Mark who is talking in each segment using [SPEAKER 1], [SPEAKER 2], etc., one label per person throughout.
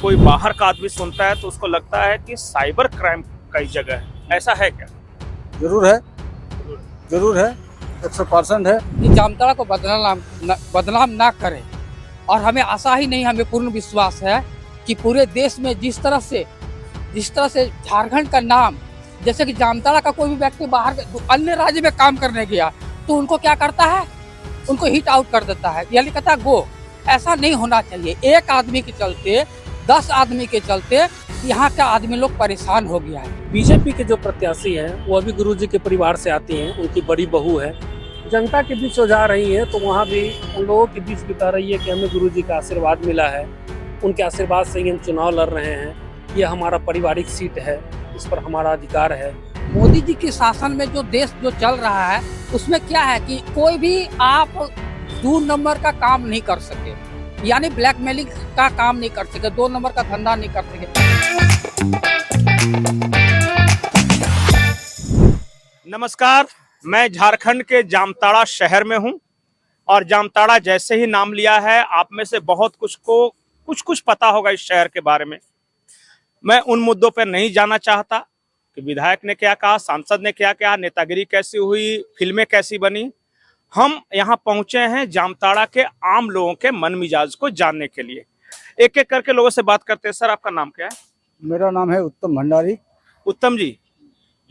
[SPEAKER 1] कोई बाहर का आदमी सुनता है तो उसको लगता है कि साइबर क्राइम का ही जगह है। ऐसा है क्या?
[SPEAKER 2] जरूर है, जरूर है, 100% है।
[SPEAKER 3] कि जामताड़ा को बदनाम ना करें। और हमें आशा ही नहीं, हमें पूर्ण विश्वास है कि पूरे देश में जिस तरह से झारखंड का नाम, जैसे कि जामताड़ा का कोई भी व्यक्ति बाहर अन्य राज्य में काम करने गया तो उनको क्या करता है, उनको हिट आउट कर देता है, यानी कहता है गो। ऐसा नहीं होना चाहिए। एक आदमी के चलते 10 आदमी के चलते यहाँ का आदमी लोग परेशान हो गया है।
[SPEAKER 4] बीजेपी के जो प्रत्याशी हैं वो अभी गुरुजी के परिवार से आती हैं, उनकी बड़ी बहू है, जनता के बीच हो जा रही है, तो वहाँ भी उन लोगों के बीच बता रही है कि हमें गुरुजी का आशीर्वाद मिला है, उनके आशीर्वाद से ही हम चुनाव लड़ रहे हैं, ये हमारा पारिवारिक सीट है, इस पर हमारा अधिकार है।
[SPEAKER 3] मोदी जी के शासन में जो देश जो चल रहा है उसमें क्या है कि कोई भी आप 2 नंबर का काम नहीं कर सके, यानी ब्लैकमेलिंग का काम नहीं कर सके, 2 नंबर का धंधा नहीं कर सके।
[SPEAKER 1] नमस्कार, मैं झारखंड के जामताड़ा शहर में हूं और जामताड़ा जैसे ही नाम लिया है आप में से बहुत कुछ को कुछ पता होगा इस शहर के बारे में। मैं उन मुद्दों पर नहीं जाना चाहता कि विधायक ने क्या कहा, सांसद ने क्या कहा, नेतागिरी कैसी हुई, फिल्में कैसी बनी। हम यहाँ पहुंचे हैं जामताड़ा के आम लोगों के मन मिजाज को जानने के लिए। एक एक करके लोगों से बात करते हैं। सर, आपका नाम क्या है?
[SPEAKER 2] मेरा नाम है उत्तम भंडारी।
[SPEAKER 1] उत्तम जी,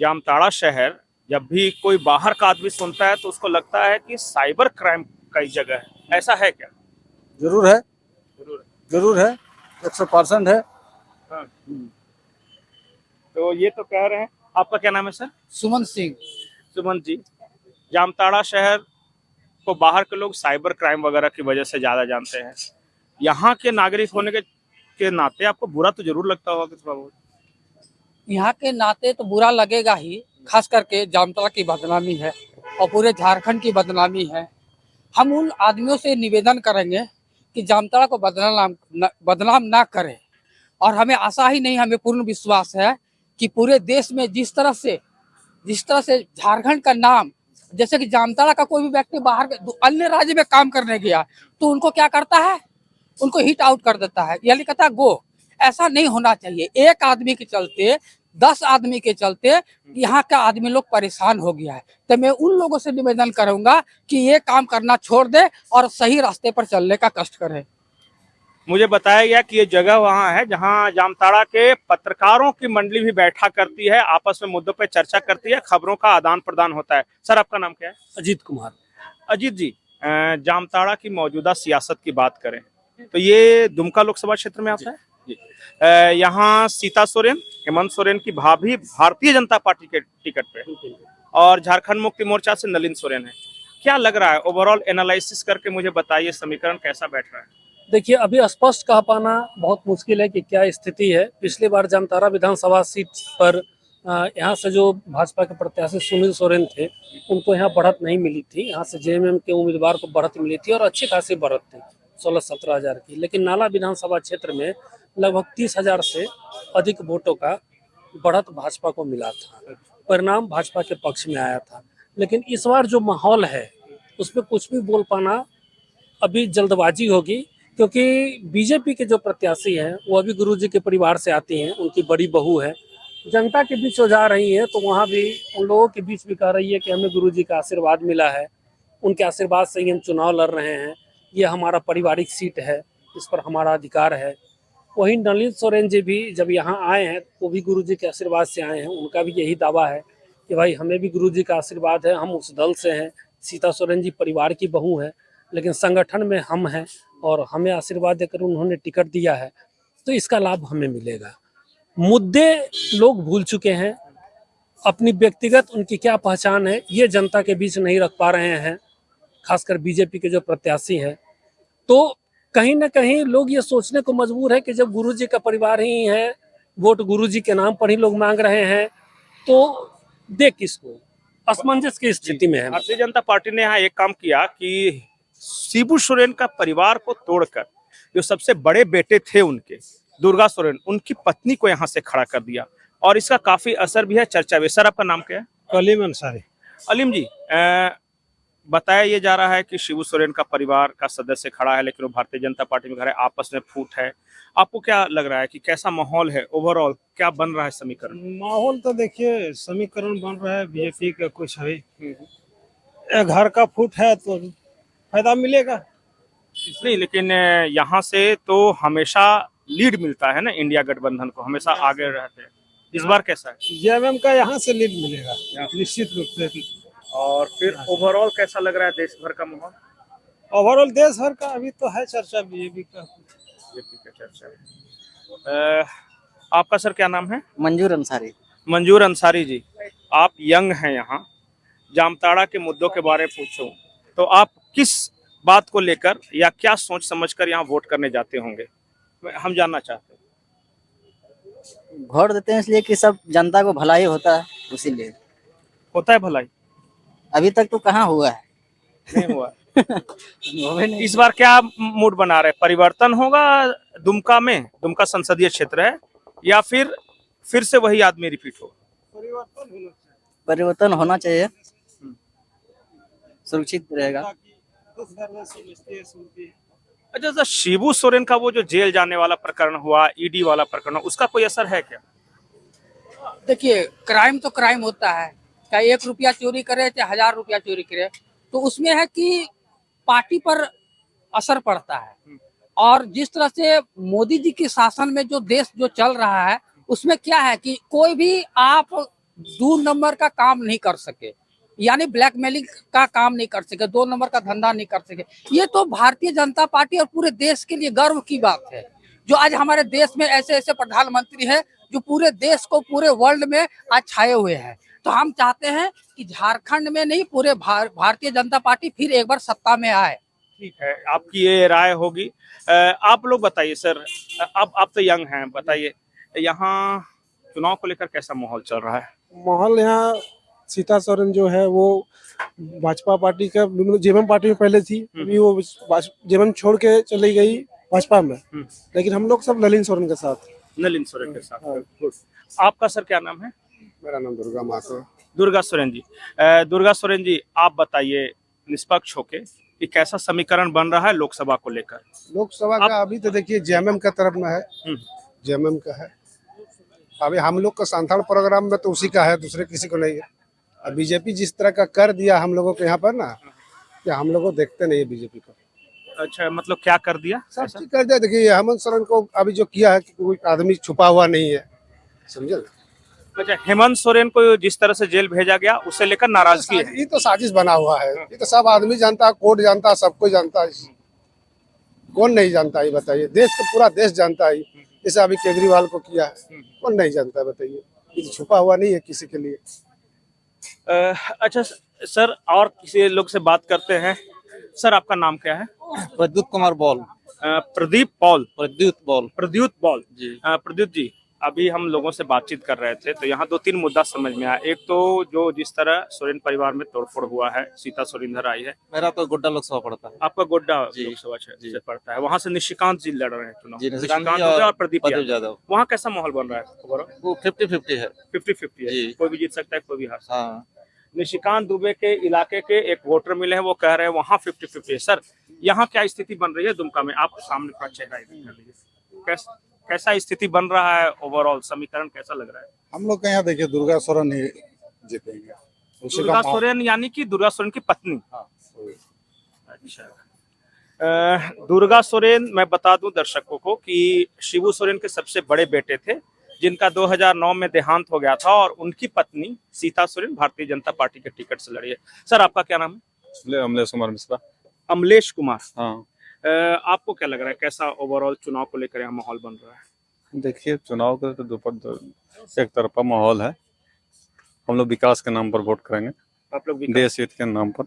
[SPEAKER 1] जामताड़ा शहर जब भी कोई बाहर का आदमी सुनता है तो उसको लगता है कि साइबर क्राइम का ही जगह है। ऐसा है क्या?
[SPEAKER 2] जरूर है,
[SPEAKER 1] जरूर।
[SPEAKER 2] जरूर है, 100% है।
[SPEAKER 1] हाँ। तो ये तो कह रहे हैं। आपका क्या नाम है सर?
[SPEAKER 3] सुमन सिंह।
[SPEAKER 1] सुमन जी, जामताड़ा शहर को बाहर के लोग साइबर क्राइम वगैरह की वजह से ज्यादा जानते हैं। यहाँ के नागरिक होने के नाते आपको बुरा तो जरूर लगता होगा कि थोड़ा बहुत।
[SPEAKER 3] यहाँ के नाते तो बुरा लगेगा ही, खास करके जामताड़ा की बदनामी है और पूरे झारखंड की बदनामी है। हम उन आदमियों से निवेदन करेंगे कि जामताड़ा को बदनाम ना करें। और हमें आशा ही नहीं, हमें पूर्ण विश्वास है कि पूरे देश में जिस तरह से झारखंड का नाम, जैसे कि जामताड़ा का कोई भी व्यक्ति बाहर अन्य राज्य में काम करने गया तो उनको क्या करता है, उनको हिट आउट कर देता है, यानी कहता है गो। ऐसा नहीं होना चाहिए। एक आदमी के चलते 10 आदमी के चलते यहाँ का आदमी लोग परेशान हो गया है। तो मैं उन लोगों से निवेदन करूंगा कि ये काम करना छोड़ दे और सही रास्ते पर चलने का कष्ट करें।
[SPEAKER 1] मुझे बताया गया कि ये जगह वहाँ है जहाँ जामताड़ा के पत्रकारों की मंडली भी बैठा करती है, आपस में मुद्दों पर चर्चा करती है, खबरों का आदान प्रदान होता है। सर, आपका नाम क्या है?
[SPEAKER 4] अजीत कुमार।
[SPEAKER 1] अजीत जी, जामताड़ा की मौजूदा सियासत की बात करें तो ये दुमका लोकसभा क्षेत्र में आता है जी। यहाँ सीता सोरेन, हेमंत सोरेन की भाभी भारतीय जनता पार्टी के टिकट पे और झारखंड मुक्ति मोर्चा से नलिन सोरेन है। क्या लग रहा है, ओवरऑल एनालिसिस करके मुझे बताइए समीकरण कैसा बैठ रहा है?
[SPEAKER 4] देखिए, अभी स्पष्ट कह पाना बहुत मुश्किल है कि क्या स्थिति है। पिछली बार जामताड़ा विधानसभा सीट पर यहाँ से जो भाजपा के प्रत्याशी सुनील सोरेन थे उनको यहाँ बढ़त नहीं मिली थी। यहाँ से जेएमएम के उम्मीदवार को बढ़त मिली थी और अच्छी खासी बढ़त थी, 16-17 हजार की। लेकिन नाला विधानसभा क्षेत्र में लगभग 30,000 से अधिक वोटों का बढ़त भाजपा को मिला था। परिणाम भाजपा के पक्ष में आया था। लेकिन इस बार जो माहौल है उसमें कुछ भी बोल पाना अभी जल्दबाजी होगी, क्योंकि बीजेपी के जो प्रत्याशी हैं वो अभी गुरुजी के परिवार से आती हैं, उनकी बड़ी बहू है, जनता के बीच हो जा रही है, तो वहाँ भी उन लोगों के बीच भी कह रही है कि हमें गुरुजी का आशीर्वाद मिला है, उनके आशीर्वाद से ही हम चुनाव लड़ रहे हैं, ये हमारा पारिवारिक सीट है, इस पर हमारा अधिकार है। वहीं नलिन सोरेन जी भी जब यहाँ आए हैं वो भी गुरुजी के आशीर्वाद से आए हैं, उनका भी यही दावा है कि भाई हमें भी गुरुजी का आशीर्वाद है, हम उस दल से हैं। सीता सोरेन जी परिवार की बहू है, लेकिन संगठन में हम हैं और हमें आशीर्वाद देकर उन्होंने टिकट दिया है, तो इसका लाभ हमें मिलेगा। मुद्दे लोग भूल चुके हैं, अपनी व्यक्तिगत उनकी क्या पहचान है ये जनता के बीच नहीं रख पा रहे हैं, खासकर बीजेपी के जो प्रत्याशी हैं। तो कहीं ना कहीं लोग ये सोचने को मजबूर है कि जब गुरुजी का परिवार ही है, वोट गुरुजी के नाम पर ही लोग मांग रहे हैं, तो दे किसको, असमंजस की स्थिति में है।
[SPEAKER 1] भारतीय जनता पार्टी ने यहाँ एक काम किया कि शिबू सोरेन का परिवार को तोड़कर जो सबसे बड़े बेटे थे उनके, दुर्गा सोरेन, उनकी पत्नी को यहाँ से खड़ा कर दिया और इसका काफी असर भी है, चर्चा भी। सर, आपका नाम क्या है?
[SPEAKER 5] कलीम अंसारी।
[SPEAKER 1] अलीम जी, बताया ये जा रहा है कि शिबू सोरेन का परिवार का सदस्य खड़ा है, लेकिन वो भारतीय जनता पार्टी में खड़ा है, आपस में फूट है। आपको क्या लग रहा है कि कैसा माहौल है ओवरऑल, क्या बन रहा है समीकरण?
[SPEAKER 2] माहौल तो देखिए समीकरण बन रहा है बीजेपी का कुछ है। घर का फूट है तो फायदा मिलेगा।
[SPEAKER 1] नहीं, लेकिन यहाँ से तो हमेशा लीड मिलता है ना, इंडिया गठबंधन को हमेशा आगे रहते हैं। इस बार कैसा है?
[SPEAKER 2] जेएमएम का यहाँ से लीड मिलेगा निश्चित रूप से।
[SPEAKER 1] और फिर ओवरऑल कैसा लग रहा है देश भर का माहौल?
[SPEAKER 2] ओवरऑल देश भर का अभी तो है चर्चा बीजेपी का।
[SPEAKER 1] बीजेपी का चर्चा है। आपका सर क्या नाम है?
[SPEAKER 5] मंजूर अंसारी।
[SPEAKER 1] मंजूर अंसारी जी, आप यंग हैं, यहाँ जामताड़ा के मुद्दों के बारे में पूछूं तो आप किस बात को लेकर या क्या सोच समझकर यहाँ वोट करने जाते होंगे, हम जानना चाहते हैं।
[SPEAKER 5] वोट देते हैं इसलिए कि सब जनता को भलाई होता है, उसीलिए।
[SPEAKER 1] होता है भलाई?
[SPEAKER 5] अभी तक तो कहाँ हुआ है।
[SPEAKER 1] नहीं हुआ।
[SPEAKER 5] वो भी नहीं।
[SPEAKER 1] इस बार क्या मूड बना रहे, परिवर्तन होगा दुमका में? दुमका संसदीय क्षेत्र है, या फिर से वही आदमी रिपीट होगा?
[SPEAKER 5] परिवर्तन होना चाहिए, सुरक्षित रहेगा।
[SPEAKER 1] अच्छा सर, शिबू सोरेन का वो जो जेल जाने वाला प्रकरण हुआ, ईडी वाला प्रकरण, उसका कोई असर है क्या?
[SPEAKER 3] देखिए, क्राइम तो क्राइम होता है, चाहे 1 रुपया चोरी करे चाहे 1000 रुपया चोरी करे, तो उसमें है कि पार्टी पर असर पड़ता है। और जिस तरह से मोदी जी के शासन में जो देश जो चल रहा है, उसमें क्या है कि कोई भी आप 2 नंबर का काम नहीं कर सके, यानी ब्लैकमेलिंग का काम नहीं कर सके, 2 नंबर का धंधा नहीं कर सके। ये तो भारतीय जनता पार्टी और पूरे देश के लिए गर्व की बात है, जो आज हमारे देश में ऐसे ऐसे प्रधानमंत्री हैं जो पूरे देश को, पूरे वर्ल्ड में आज छाए हुए हैं। तो हम चाहते हैं कि झारखंड में नहीं, पूरे भारतीय जनता पार्टी फिर एक बार सत्ता में आए।
[SPEAKER 1] ठीक है, आपकी ये राय होगी। आप लोग बताइए सर, अब आप तो यंग हैं, बताइए यहाँ चुनाव को लेकर कैसा माहौल चल रहा है?
[SPEAKER 2] माहौल यहाँ सीता सोरेन जो है वो भाजपा पार्टी का, जेएमएम पार्टी में पहले थी, अभी वो जेएमएम छोड़ के चली गई भाजपा में, लेकिन हम लोग सब नलिन सोरेन के साथ।
[SPEAKER 1] नलिन सोरेन के साथ। गुड। आपका सर क्या नाम है?
[SPEAKER 2] मेरा नाम दुर्गा माथुर।
[SPEAKER 1] दुर्गा सोरेन जी, दुर्गा सोरेन जी, आप बताइए निष्पक्ष होके कि कैसा समीकरण बन रहा है लोकसभा को लेकर?
[SPEAKER 6] लोकसभा का अभी तो देखिए जेएमएम का तरफ में है, जेएमएम का है। अभी हम लोग का सांथाल प्रोग्राम में तो उसी का है, दूसरे किसी को नहीं है। अब बीजेपी जिस तरह का कर दिया हम लोगों को यहाँ पर ना, कि हम लोग को देखते नहीं है बीजेपी को।
[SPEAKER 1] अच्छा, मतलब क्या कर दिया?
[SPEAKER 6] सब चीज कर दिया। देखिए हेमंत सोरेन को अभी जो किया है कि कोई आदमी छुपा हुआ नहीं है, समझे ना?
[SPEAKER 1] अच्छा, हेमंत सोरेन को जिस तरह से जेल भेजा गया उसे लेकर नाराजगी है?
[SPEAKER 6] ये तो साजिश बना हुआ है, ये तो सब आदमी जानता है, कोर्ट जानता है, सबको जानता है। कौन नहीं जानता है बताइए? देश का पूरा देश जानता है। जैसे अभी केजरीवाल को किया है, कौन नहीं जानता है बताइए? ये तो छुपा हुआ नहीं है किसी के लिए।
[SPEAKER 1] अच्छा सर, और किसी लोग से बात करते हैं। सर, आपका नाम क्या है?
[SPEAKER 5] प्रद्युत कुमार बॉल।
[SPEAKER 1] प्रदीप पॉल।
[SPEAKER 5] प्रद्युत बॉल
[SPEAKER 1] जी। प्रद्युत जी, अभी हम लोगों से बातचीत कर रहे थे तो यहाँ 2-3 मुद्दा समझ में आया। एक तो जो जिस तरह सोरेन परिवार में तोड़फोड़ हुआ है, सीता सोरेन इधर आई है।
[SPEAKER 5] मेरा तो गोड्डा लोकसभा पड़ता है।
[SPEAKER 1] आपका गोड्डा लोकसभा क्षेत्र से पड़ता है, वहाँ से निशिकांत जी लड़ रहे हैं चुनाव।
[SPEAKER 5] जी,
[SPEAKER 1] निशिकांत और प्रदीप यादव। वहाँ कैसा माहौल बन रहा है?
[SPEAKER 5] वो 50-50 है।
[SPEAKER 1] 50-50 है, कोई भी जीत सकता है, कोई भी हार सकता है।
[SPEAKER 5] हाँ।
[SPEAKER 1] निशिकांत दुबे के इलाके के एक वोटर मिले हैं, वो कह रहे हैं वहाँ 50-50 है। सर, यहाँ क्या स्थिति बन रही है दुमका में? आप सामने का चेहरा इधर कर लीजिए। कैसा स्थिति बन रहा है, ओवरऑल समीकरण कैसा लग रहा है?
[SPEAKER 6] हम लोग के यहाँ देखिए दुर्गा सोरेन ही जीतेंगे।
[SPEAKER 1] दुर्गा सोरेन यानी कि दुर्गा सोरेन की पत्नी? अच्छा। दुर्गा सोरेन, मैं बता दूं दर्शकों को कि शिबू सोरेन के सबसे बड़े बेटे थे, जिनका 2009 में देहांत हो गया था, और उनकी पत्नी सीता सोरेन भारतीय जनता पार्टी के टिकट से लड़ी है। सर, आपका क्या नाम है?
[SPEAKER 2] अमलेश कुमार मिश्रा।
[SPEAKER 1] अमलेश कुमार।
[SPEAKER 2] हाँ,
[SPEAKER 1] आपको क्या लग रहा है, कैसा ओवरऑल चुनाव को लेकर यहाँ माहौल बन रहा है?
[SPEAKER 2] देखिए चुनाव का तो एक तरफा माहौल है। हम लोग विकास के नाम पर वोट करेंगे,
[SPEAKER 1] आप लोग
[SPEAKER 2] देश हित के नाम पर।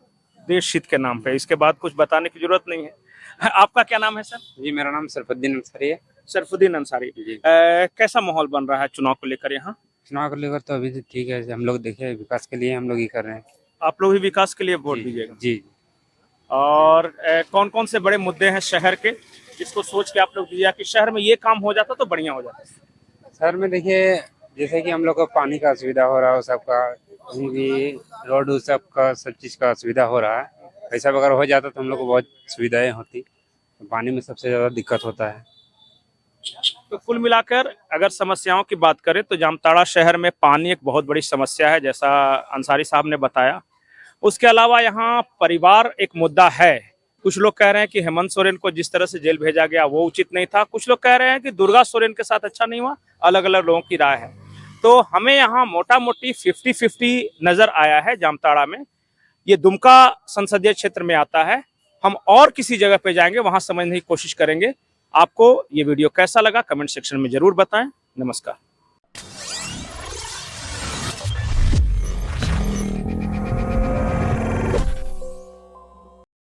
[SPEAKER 1] देश हित के नाम पे, इसके बाद कुछ बताने की जरूरत नहीं है। आपका क्या नाम है सर?
[SPEAKER 7] जी, मेरा नाम सरफुद्दीन अंसारी है।
[SPEAKER 1] सरफुद्दीन अंसारी जी। कैसा माहौल बन रहा है चुनाव को लेकर यहाँ?
[SPEAKER 7] चुनाव को लेकर तो अभी तो ठीक है, हम लोग देखिए विकास के लिए हम लोग ही कर रहे हैं।
[SPEAKER 1] आप लोग भी विकास के लिए वोट
[SPEAKER 7] जी,
[SPEAKER 1] दीजिएगा?
[SPEAKER 7] जी।
[SPEAKER 1] और कौन कौन से बड़े मुद्दे हैं शहर के, जिसको सोच के आप लोग दीजिएगा कि शहर में ये काम हो जाता तो बढ़िया हो जाता?
[SPEAKER 7] शहर में देखिए जैसे कि हम लोग को पानी का असुविधा हो रहा है, सबका कहीं भी रोड सबका सब चीज़ का असुविधा हो रहा है, पैसा वगैरह हो जाता तो हम लोग को बहुत सुविधाएं होती। पानी में सबसे ज़्यादा दिक्कत होता है।
[SPEAKER 1] तो कुल मिलाकर अगर समस्याओं की बात करें तो जामताड़ा शहर में पानी एक बहुत बड़ी समस्या है, जैसा अंसारी साहब ने बताया। उसके अलावा यहाँ परिवार एक मुद्दा है। कुछ लोग कह रहे हैं कि हेमंत सोरेन को जिस तरह से जेल भेजा गया वो उचित नहीं था। कुछ लोग कह रहे हैं कि दुर्गा सोरेन के साथ अच्छा नहीं हुआ। अलग अलग लोगों की राय है। तो हमें यहाँ मोटा मोटी 50-50 नजर आया है जामताड़ा में। ये दुमका संसदीय क्षेत्र में आता है। हम और किसी जगह पे जाएंगे, वहां समझने की कोशिश करेंगे। आपको ये वीडियो कैसा लगा कमेंट सेक्शन में जरूर बताएं। नमस्कार।